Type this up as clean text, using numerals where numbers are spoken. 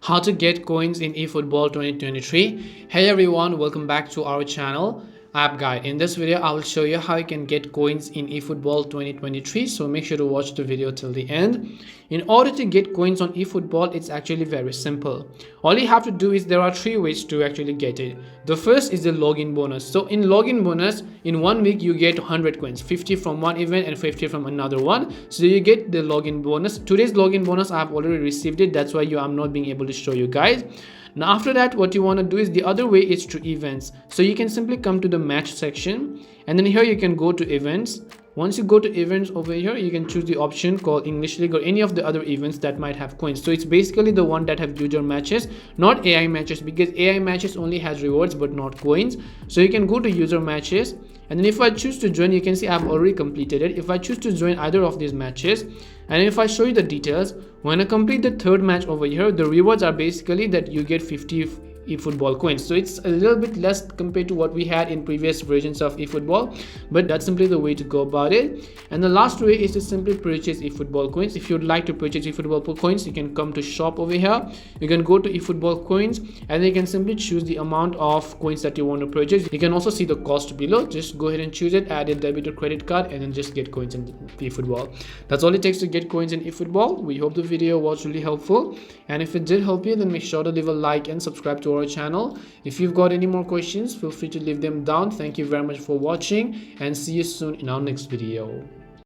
How to get coins in eFootball 2023. Hey everyone, welcome back to our channel App Guide. In this video I will show you how you can get coins in eFootball 2023, so make sure to watch the video till the end. In order to get coins on eFootball, it's actually very simple. All you have to do is there are three ways to actually get it. The first is the login bonus. So in login bonus, in 1 week you get 100 coins, 50 from one event and 50 from another one. So you get the login bonus. Today's login bonus I have already received it, that's why I'm not being able to show you guys. Now after that, what you want to do is the other way is to events. So you can simply come to the match section, and then here you can go to events. Once you go to events over here, you can choose the option called English League or any of the other events that might have coins. So it's basically the one that have user matches, not AI matches, because AI matches only has rewards but not coins. So you can go to user matches, and then if I choose to join, you can see I've already completed it. If I choose to join either of these matches, and if I show you the details, when I complete the third match over here, the rewards are basically that you get 50 eFootball coins. So it's a little bit less compared to what we had in previous versions of eFootball, but that's simply the way to go about it. And the last way is to simply purchase eFootball coins. If you'd like to purchase eFootball coins, you can come to shop over here. You can go to eFootball coins, and then you can simply choose the amount of coins that you want to purchase. You can also see the cost below. Just go ahead and choose it, add a debit or credit card, and then just get coins in eFootball. That's all it takes to get coins in eFootball. We hope the video was really helpful, and if it did help you, then make sure to leave a like and subscribe to our channel. If you've got any more questions, feel free to leave them down. Thank you very much for watching, and see you soon in our next video.